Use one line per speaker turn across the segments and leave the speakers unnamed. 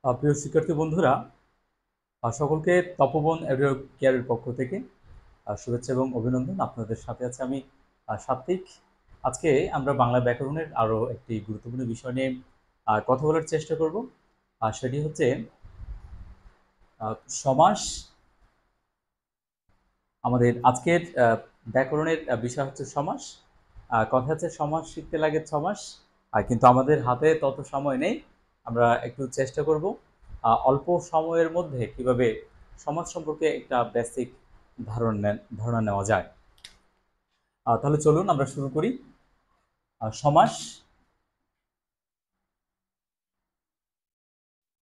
প্রিয় শিক্ষার্থী বন্ধুরা, সকলকে তপবন এডুকেয়ার কেয়ারের পক্ষ থেকে শুভেচ্ছা এবং অভিনন্দন। আপনাদের সাথে আছে আমি সাত্বিক। আজকে আমরা বাংলা ব্যাকরণের আরও একটি গুরুত্বপূর্ণ বিষয় নিয়ে কথা বলার চেষ্টা করব। আর সেটি হচ্ছে সমাস। আমাদের আজকের ব্যাকরণের বিষয় হচ্ছে সমাস। কথা হচ্ছে সমাস শিখতে লাগে 6 মাস, কিন্তু আমাদের হাতে তত সময় নেই। আমরা একটু চেষ্টা করব অল্প সময়ের মধ্যে কিভাবে সমাজ সম্পর্কে একটা বেসিক ধারণা নেওয়া যায়। তাহলে চলুন আমরা শুরু করি। সমাস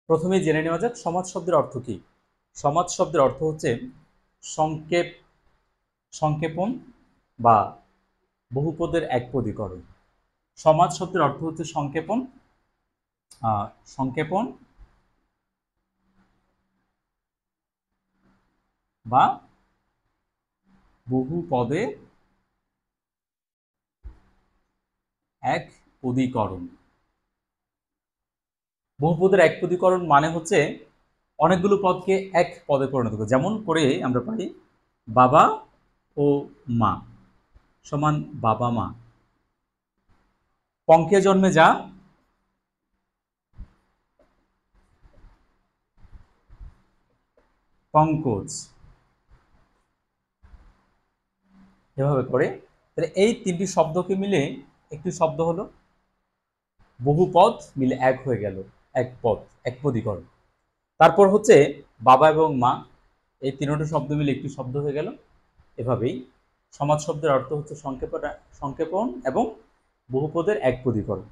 প্রথমেই জেনে নেওয়া যাক সমাজ শব্দের অর্থ কী। সমাজ শব্দের অর্থ হচ্ছে সংক্ষেপ, সংক্ষেপণ বা বহুপদের একপদীকরণ। সমাজ শব্দের অর্থ হচ্ছে সংক্ষেপণ, সংক্ষেপণ বা বহুপদে এক পদীকরণ। বহুপদের এক পদীকরণ মানে হচ্ছে অনেকগুলো পদকে এক পদে পরিণত করে। যেমন করে আমরা পাই বাবা ও মা সমান বাবা মা। পঙ্কে জন্মে যা, পঙ্কজ। এভাবে করে তাহলে এই তিনটি শব্দকে মিলে একটি শব্দ হলো, বহু পদ মিলে এক হয়ে গেল, এক পদ, এক পদীকরণ। তারপর হচ্ছে বাবা এবং মা, এই তিনটি শব্দ মিলে একটি শব্দ হয়ে গেল। এভাবেই সমাজ শব্দের অর্থ হচ্ছে সংক্ষেপণ এবং বহুপদের এক পদীকরণ।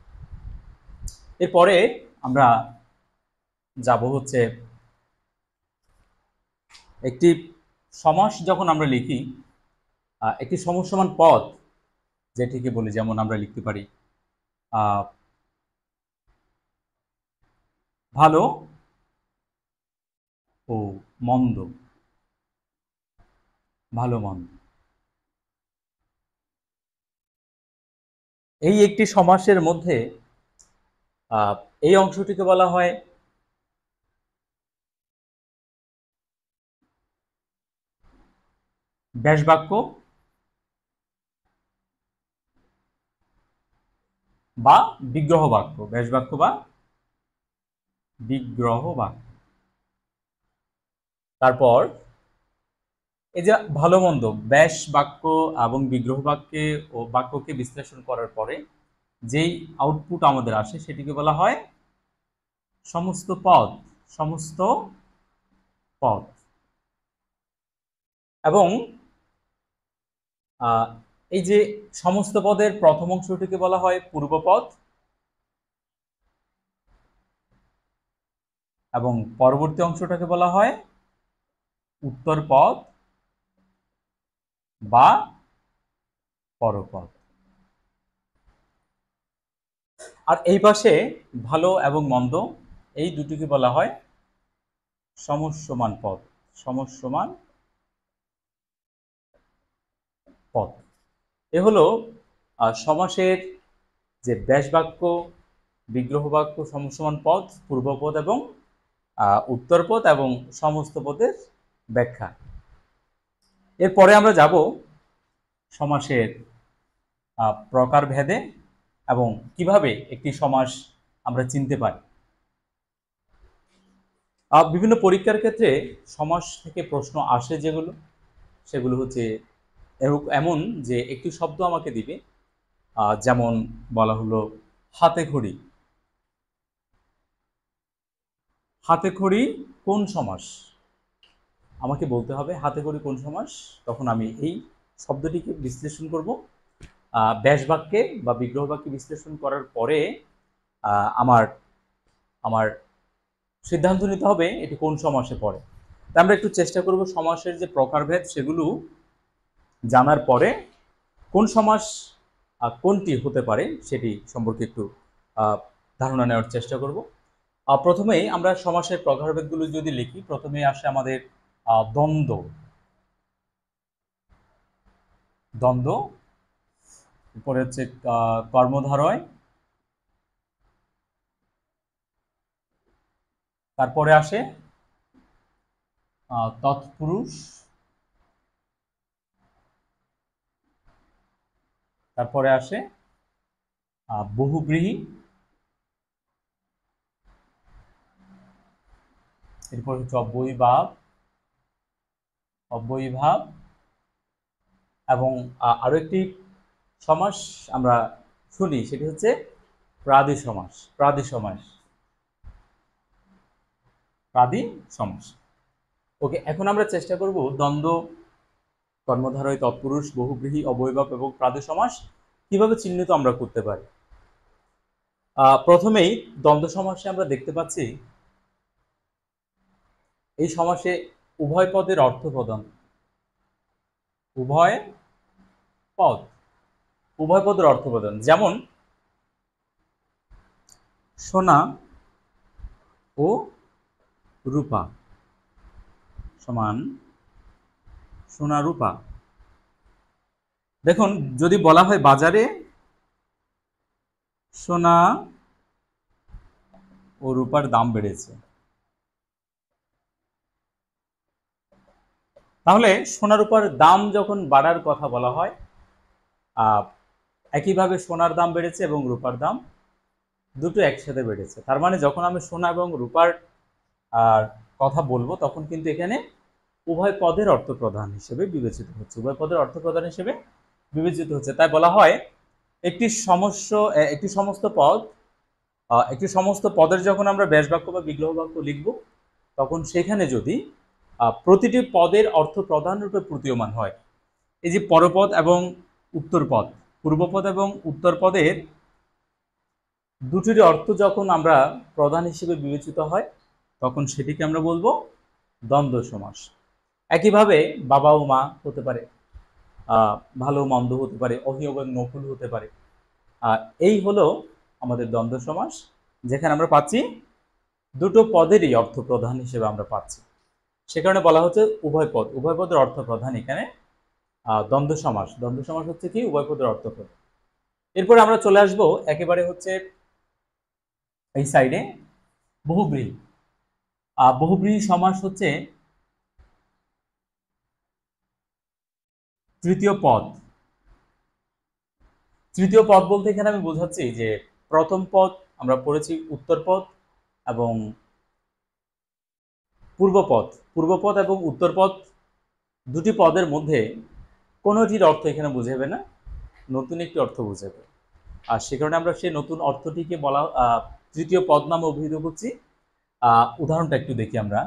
এরপরে আমরা যাব হচ্ছে একটি সমাস যখন আমরা লিখি, একটি সমসমান পদ যেটিকে বলি, যেমন আমরা লিখতে পারি ভালো ও মন্দ, ভালো মন্দ। এই একটি সমাসের মধ্যে এই অংশটিকে বলা হয় ব্যাসবাক্য বা বিগ্রহ বাক্য। ব্যাসবাক্য বা বিগ্রহ বাক্য। তারপর এই যে ভালো মন্দ, ব্যাস বাক্য এবং বিগ্রহ বাক্যকে বিশ্লেষণ করার পরে যেই আউটপুট আমাদের আসে সেটিকে বলা হয় সমস্ত পদ। সমস্ত পদ। এবং এই যে সমস্ত পদের প্রথম অংশটিকে বলা হয় পূর্বপদ এবং পরবর্তী অংশটাকে বলা হয় উত্তর পদ বা পরপদ। আর এই পাশে ভালো এবং মন্দ, এই দুটিকে বলা হয় সমসমান পদ। সমসমান পদ। এ হলো সমাসের যে ব্যাস বাক্য, বিগ্রহ বাক্য, সমসমান পদ, পূর্বপদ এবং উত্তরপদ এবং সমস্ত পদের ব্যাখ্যা। এরপরে আমরা যাব সমাসের প্রকারভেদে এবং কিভাবে একটি সমাস আমরা চিনতে পারি। বিভিন্ন পরীক্ষার ক্ষেত্রে সমাস থেকে প্রশ্ন আসে যেগুলো, সেগুলো হচ্ছে এমন যে একটি শব্দ আমাকে দিবে, যেমন বলা হলো হাতে খড়ি। হাতে খড়ি কোন সমাস? আমাকে বলতে হবে হাতে খড়ি কোন সমাস। তখন আমি এই শব্দটিকে বিশ্লেষণ করব। ব্যাস বাক্যে বা বিগ্রহ বাক্যে বিশ্লেষণ করার পরে আমার আমার সিদ্ধান্ত নিতে হবে এটি কোন সমাসে পড়ে। তা আমরা একটু চেষ্টা করব সমাসের যে প্রকারভেদ সেগুলো জানার পরে কোন সমাস কোনটি হতে পারে সেটি সম্পর্কে একটু ধারণা নেওয়ার চেষ্টা করব। প্রথমেই আমরা সমাসের প্রকারভেদগুলো যদি লিখি, প্রথমেই আসে আমাদের দ্বন্দ্ব। দ্বন্দ্ব, উপরে হচ্ছে কর্মধারয়, তারপরে আসে তৎপুরুষ, তারপরে আসে বহুব্রীহি, এরপর হচ্ছে অব্যয়ীভাব, অব্যয়ীভাব, এবং আরো একটি সমাস আমরা শুনি, সেটি হচ্ছে প্রাদি সমাস। প্রাদি সমাস, প্রাদি সমাস। ওকে, এখন আমরা চেষ্টা করব দ্বন্দ্ব, কর্মধারয়, তৎপুরুষ, বহুব্রীহি, অব্যয়ীভাব এবং প্রাদি সমাস কিভাবে চিহ্নিত আমরা করতে পারি। প্রথমেই দ্বন্দ্ব সমাসে আমরা দেখতে পাচ্ছি এই সমাসে উভয় পদের অর্থ প্রদান, উভয় পদ, উভয় পদের অর্থ প্রদান। যেমন সোনা ও রূপা সমান সোনা রূপা। দেখুন, যদি বলা হয় বাজারে সোনা ও রূপার দাম বেড়েছে, তাহলে সোনা রূপার দাম যখন বাড়ার কথা বলা হয়, একইভাবে সোনার দাম বেড়েছে এবং রূপার দাম দুটো একসাথে বেড়েছে। তার মানে যখন আমি সোনা এবং রূপার কথা বলবো তখন কিন্তু এখানে উভয় পদের অর্থ প্রদান হিসেবে বিবেচিত হচ্ছে, উভয় পদের অর্থ প্রদান হিসেবে বিবেচিত হচ্ছে। তাই বলা হয় একটি সমস্ত পদ, একটি সমস্ত পদের যখন আমরা ব্যাস বাক্য বা বিগ্রহ বাক্য লিখব, তখন সেখানে যদি প্রতিটি পদের অর্থ প্রধান রূপে প্রতীয়মান হয়, এই যে পরপদ এবং উত্তরপদ, পূর্বপদ এবং উত্তর পদের দুটির অর্থ যখন আমরা প্রধান হিসেবে বিবেচিত হয়, তখন সেটিকে আমরা বলবো দ্বন্দ্ব সমাস। একইভাবে বাবা ও মা হতে পারে, ভালো মন্দ হতে পারে, অহি এবং নকুল হতে পারে। এই হলো আমাদের দ্বন্দ্ব সমাস, যেখানে আমরা পাচ্ছি দুটো পদেরই অর্থ প্রধান হিসেবে আমরা পাচ্ছি। সে কারণে বলা হচ্ছে উভয় পদ, উভয় পদের অর্থ প্রধান এখানে দ্বন্দ্ব সমাস। দ্বন্দ্ব সমাস হচ্ছে কি? উভয় পদের অর্থ প্রধান। এরপরে আমরা চলে আসব একেবারে হচ্ছে এই সাইডে বহুব্রীহি। বহুব্রীহি সমাস হচ্ছে তৃতীয় পদ। তৃতীয় পদ বলতে এখানে আমি বোঝাচ্ছি যে প্রথম পদ আমরা পড়েছি উত্তর পদ এবং পূর্বপদ, পূর্বপদ এবং উত্তর পদ দুটি পদের মধ্যে কোনোটির অর্থ এখানে বুঝাবে না, নতুন একটি অর্থ বুঝাবে। আর সে কারণে আমরা সেই নতুন অর্থটিকে বলা তৃতীয় পদ নামে অভিহিত করছি। উদাহরণটা একটু দেখি আমরা।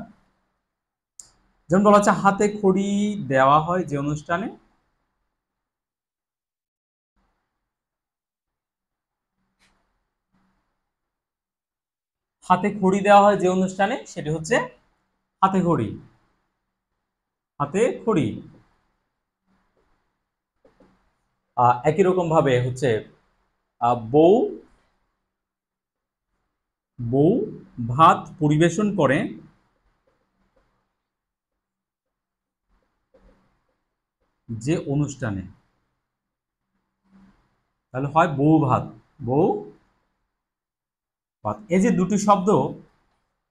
যেমন বলা হচ্ছে হাতে খড়ি দেওয়া হয় যে অনুষ্ঠানে, হাতে খড়ি দেওয়া হয় যে অনুষ্ঠানে সেটি হচ্ছে হাতে খড়ি, হাতে খড়ি। একই রকম ভাবে হচ্ছে বউ, বউ ভাত পরিবেশন করে যে অনুষ্ঠানে, তাহলে হয় বউ ভাত, বউ ভাত। এই যে দুটি শব্দ,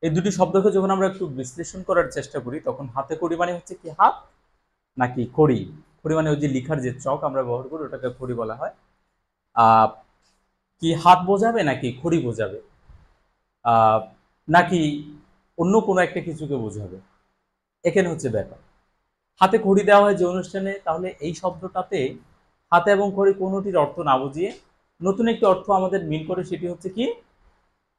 এই দুটি শব্দকে যখন আমরা একটু বিশ্লেষণ করার চেষ্টা করি, তখন হাতে খড়ি মানে হচ্ছে কি হাত নাকি খড়ি? খড়ি মানে ওই যে লিখার যে চক আমরা ব্যবহার করি ওটাকে খড়ি বলা হয়। কি হাত বোঝাবে নাকি খড়ি বোঝাবে, নাকি অন্য কোনো একটা কিছুকে বোঝাবে? এখানে হচ্ছে ব্যাপার। হাতে খড়ি দেওয়া হয় যে অনুষ্ঠানে, তাহলে এই শব্দটাতে হাতে এবং খড়ি কোনোটির অর্থ না বুঝিয়ে নতুন একটি অর্থ আমাদের মিল করে, সেটি হচ্ছে কি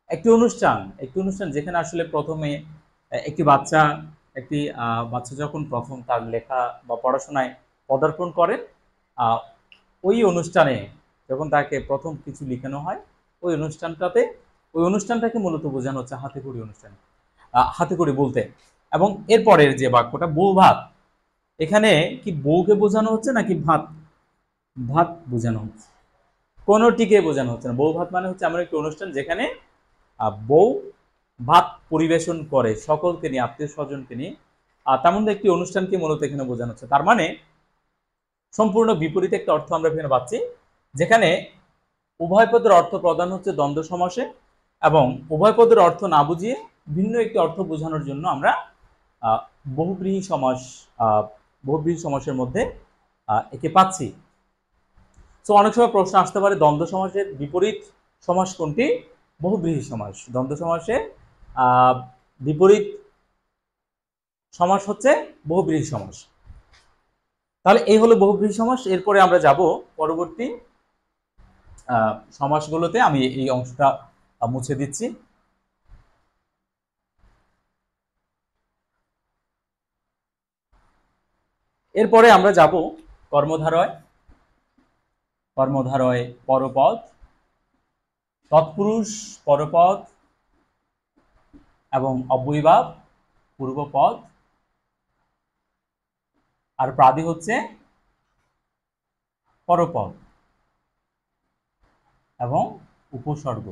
একটি অনুষ্ঠান। একটি অনুষ্ঠান যেখানে আসলে প্রথমে একটি বাচ্চা, একটি বাচ্চা যখন প্রথম তার লেখা বা পড়াশোনায় পদার্পণ করেন, ওই অনুষ্ঠানে যখন তাকে প্রথম কিছু লেখানো হয়, ওই অনুষ্ঠানটাতে, ওই অনুষ্ঠানটাকে মূলত বোঝানো হচ্ছে হাতে খড়ি অনুষ্ঠান, হাতে খড়ি বলতে। এবং এরপরের যে বাক্যটা বউ ভাত, এখানে কি বউকে বোঝানো হচ্ছে নাকি ভাত, ভাত বোঝানো হচ্ছে? কোনোটিকে বোঝানো হচ্ছে না। বউ ভাত মানে হচ্ছে এমন একটি অনুষ্ঠান যেখানে বউ ভাত পরিবেশন করে সকলকে নিয়ে, আত্মীয় স্বজনকে নিয়ে। তেমন একটি অনুষ্ঠানকে মূলত এখানে বোঝানো হচ্ছে। তার মানে সম্পূর্ণ বিপরীত একটা অর্থ আমরা এখানে পাচ্ছি, যেখানে উভয় পদের অর্থ প্রদান হচ্ছে দ্বন্দ্ব সমাসে, এবং উভয় পদের অর্থ না বুঝিয়ে ভিন্ন একটি অর্থ বোঝানোর জন্য আমরা বহুব্রীহি সমাস বহুব্রীহি সমাসের মধ্যে একে পাচ্ছি। তো অনেক সময় প্রশ্ন আসতে পারে দ্বন্দ্ব সমাসের বিপরীত সমাস কোনটি? বহুব্রীহি সমাস। দ্বন্দ্ব সমাসের বিপরীত সমাস হচ্ছে বহুব্রীহি সমাস। তাহলে এই হলো বহুব্রীহি সমাস। এরপরে আমরা যাব পরবর্তী সমাসগুলোতে। আমি এই অংশটা মুছে দিচ্ছি। এরপরে আমরা যাব কর্মধারয়। কর্মধারয় পরপদ, তৎপুরুষ পরপদ এবং অব্যয়ীভাব পূর্বপদ, আর প্রাদি হচ্ছে পরপদ এবং উপসর্গ।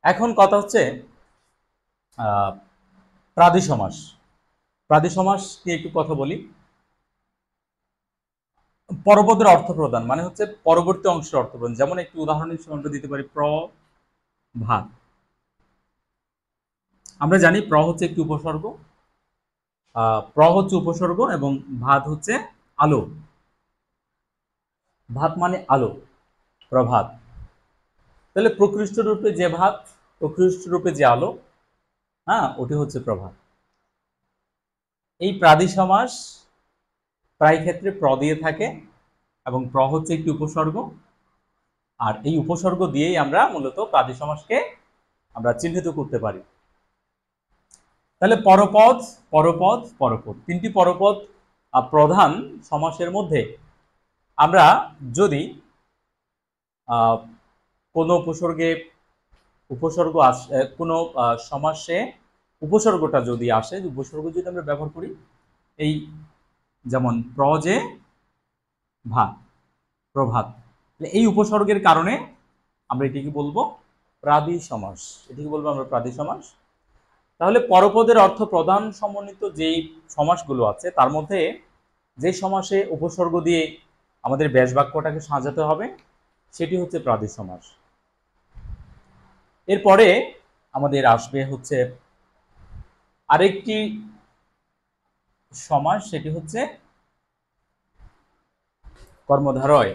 এখন কথা হচ্ছে প্রাদি সমাস। প্রাদি সমাস নিয়ে একটু কথা বলি। পরপদের অর্থ প্রদান মানে হচ্ছে পরবর্তী অংশের অর্থ প্রদান। যেমন একটি উদাহরণ হিসেবে আমরা দিতে পারি প্রভাত। আমরা জানি প্র হচ্ছে একটি উপসর্গ, প্র হচ্ছে উপসর্গ এবং ভাত হচ্ছে আলো। ভাত মানে আলো, প্রভাত। তাহলে প্রকৃষ্ট রূপে যে ভাত, প্রকৃষ্ট রূপে যে আলো, হ্যাঁ, ওটি হচ্ছে প্রভাত। এই প্রাদি সমাস প্রায় ক্ষেত্রে প্র দিয়ে থাকে এবং প্র হচ্ছে একটি উপসর্গ, আর এই উপসর্গ দিয়েই আমরা মূলত প্রাদি সমাসকে আমরা চিহ্নিত করতে পারি। তাহলে পরপদ, পরপদ, পরপদ, তিনটি পরপদ প্রধান সমাসের মধ্যে আমরা যদি কোনো উপসর্গে উপসর্গ আসে, কোনো সমাসে উপসর্গটা যদি আসে, উপসর্গ যদি আমরা ব্যবহার করি, এই যেমন প্রজে ভাত, প্রভাত, এই উপসর্গের কারণে আমরা এটিকে বলবো প্রাদি সমাস। এটিকে বলবো আমরা প্রাদি সমাস। তাহলে পরপদের অর্থ প্রধান সমন্বিত যেই সমাসগুলো আছে তার মধ্যে যে সমাসে উপসর্গ দিয়ে আমাদের ব্যাস বাক্যটাকে সাজাতে হবে সেটি হচ্ছে প্রাদি সমাস। এরপরে আমাদের আসবে হচ্ছে আরেকটি সমাস, সেটি হচ্ছে কর্মধারয়।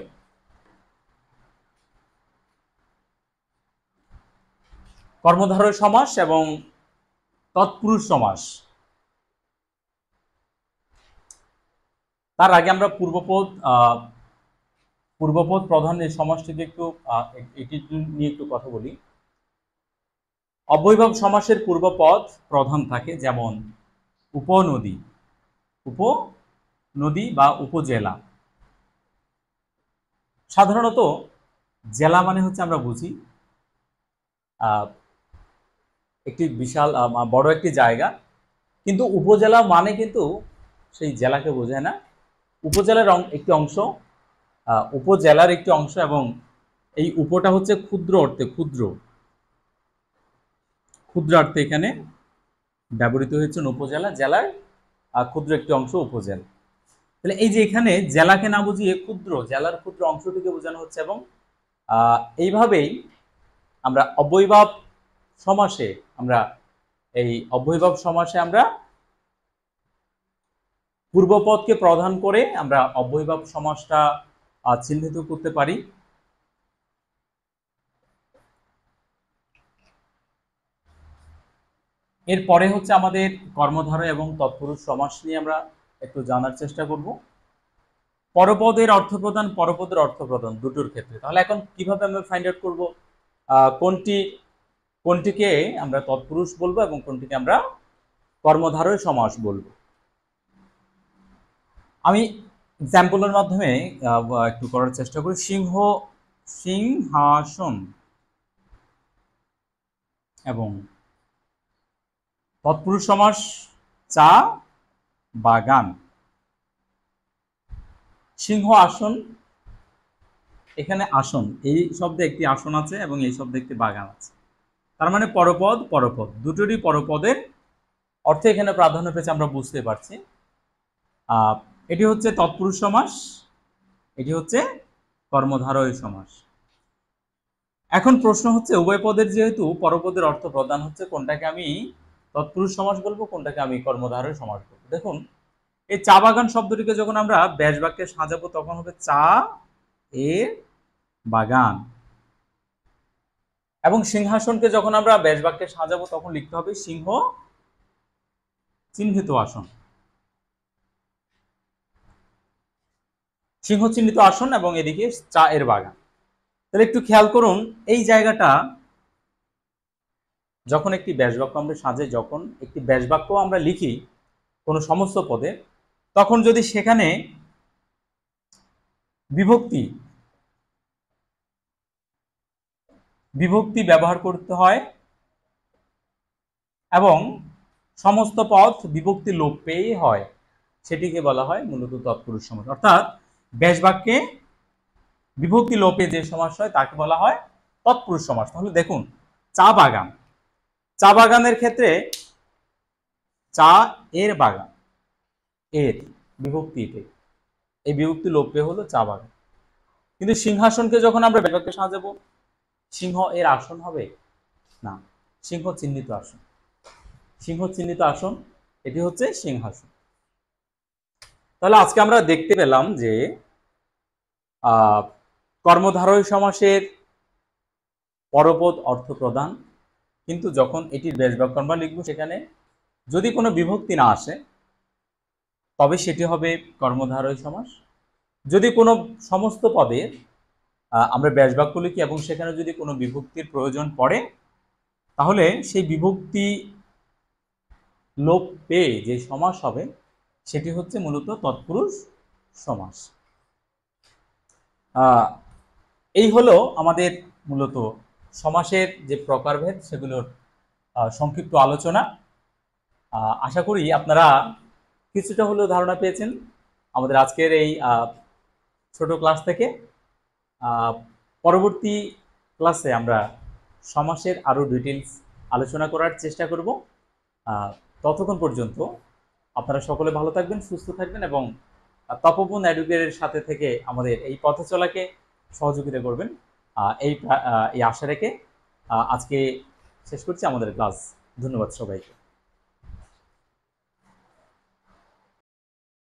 কর্মধারয় সমাস এবং তৎপুরুষ সমাস। তার আগে আমরা পূর্বপদ প্রধান এই সমাসটিকে এটি নিয়ে একটু কথা বলি। অব্যয়ীভাব সমাসের পূর্বপদ প্রধান থাকে, যেমন উপনদী, উপনদী বা উপজেলা। সাধারণত জেলা মানে হচ্ছে আমরা বুঝি একটি বিশাল বড় একটি জায়গা, কিন্তু উপজেলা মানে কিন্তু সেই জেলাকে বোঝায় না। উপজেলার একটি অংশ, উপজেলার একটি অংশ, এবং এই উপটা হচ্ছে ক্ষুদ্র অর্থে, ক্ষুদ্র অর্থে এখানে ব্যবহৃত হয়েছে উপজেলা, জেলার ক্ষুদ্র একটি অংশ উপজেলা। তাহলে এই যে এখানে জেলাকে না বুঝিয়ে ক্ষুদ্র, জেলার ক্ষুদ্র অংশটিকে বোঝানো হচ্ছে। এবং এইভাবেই আমরা অব্যয়ীভাব সমাসে আমরা পূর্বপদকে প্রধান করে আমরা অব্যয়ীভাব সমাসটা চিহ্নিত করতে পারি। এরপরে হচ্ছে আমাদের কর্মধারয় এবং তৎপুরুষ সমাস নিয়ে আমরা একটু জানার চেষ্টা করব। পরপদের অর্থপ্রদান, পরপদের অর্থপ্রদান দুটোর ক্ষেত্রে। তাহলে এখন কিভাবে আমরা ফাইন্ড আউট করব কোনটিকে আমরা তৎপুরুষ বলবো এবং কোনটিকে আমরা কর্মধারয় সমাস বলবো? আমি এক্সাম্পলের মাধ্যমে একটু করার চেষ্টা করি। সিংহাসন এবং তৎপুরুষ সমাস চা বাগান। সিংহ আসন, এখানে আসন, এই শব্দে একটি আসন আছে এবং এই শব্দে একটি বাগান আছে। তার মানে পরপদ, পরপদ দুটোরই পরপদের অর্থে এখানে প্রাধান্য পেয়েছে, আমরা বুঝতে পারছি। এটি হচ্ছে তৎপুরুষ সমাস, এটি হচ্ছে কর্মধারয় সমাস। এখন প্রশ্ন হচ্ছে উভয় পদের যেহেতু পরপদের অর্থ প্রদান হচ্ছে, কোনটাকে আমি তৎপুরুষ সমাস বলবো, কোনটাকে আমি কর্মধারয় সমাস বলবো। দেখুন, এই চা বাগান শব্দটিকে যখন আমরা ব্যাস বাক্যে সাজাবো তখন হবে চা এর বাগান, এবং সিংহাসনকে যখন আমরা ব্যাস বাক্যে সাজাবো তখন লিখতে হবে সিংহ চিহ্নিত আসন। সিংহ চিহ্নিত আসন এবং এদিকে চা এর বাগান। তাহলে একটু খেয়াল করুন, এই জায়গাটা যখন একটি ব্যাস বাক্য আমরা সাজাই, যখন একটি ব্যাস বাক্য আমরা লিখি কোনো সমস্ত পদে, তখন যদি সেখানে বিভক্তি বিভক্তি ব্যবহার করতে হয় এবং সমস্ত পদ বিভক্তি লোপ পেয়ে হয়, সেটিকে বলা হয় মূলত তৎপুরুষ সমাস। অর্থাৎ ব্যাস বাক্যে বিভক্তি লোপে যে সমাস হয় তাকে বলা হয় তৎপুরুষ সমাস। তাহলে দেখুন, চা বাগান, চা বাগানের ক্ষেত্রে চা এর বাগান, এর বিভক্তিতে, এই বিভক্তি লোপ পেয়ে হলো চা বাগান। কিন্তু সিংহাসনকে যখন আমরা ব্যাস বাক্যে সাজাবো, সিংহ এর আসন হবে না, সিংহ চিহ্নিত আসন। সিংহ চিহ্নিত আসন, এটি হচ্ছে সিংহাসন। তাহলে আজকে আমরা দেখতে পেলাম যে কর্মধারয় সমাসের পরপদ অর্থ প্রদান, কিন্তু যখন এটির ব্যাস বাক্য আমরা লিখবো সেখানে যদি কোনো বিভক্তি না আসে তবে সেটি হবে কর্মধারয় সমাস। যদি কোনো সমস্ত পদের আমরা ব্যাস বাক্য লিখি এবং সেখানে যদি কোনো বিভক্তির প্রয়োজন পড়ে, তাহলে সেই বিভক্তি লোপ পেয়ে যে সমাস হবে সেটি হচ্ছে মূলত তৎপুরুষ সমাস। এই হলো আমাদের মূলত সমাসের যে প্রকারভেদ সেগুলোর সংক্ষিপ্ত আলোচনা। আশা করি আপনারা কিছুটা হলেও ধারণা পেয়েছেন আমাদের আজকের এই ছোট ক্লাস থেকে। পরবর্তী ক্লাসে আমরা সমাসের আরও ডিটেলস আলোচনা করার চেষ্টা করব। ততক্ষণ পর্যন্ত আপনারা সকলে ভালো থাকবেন, সুস্থ থাকবেন এবং তপবন এডুকেটের সাথে থেকে আমাদের এই পথ চলাকে সহযোগিতা করবেন, এই আশা রেখে আজকে শেষ করছি আমাদের ক্লাস। ধন্যবাদ সবাইকে।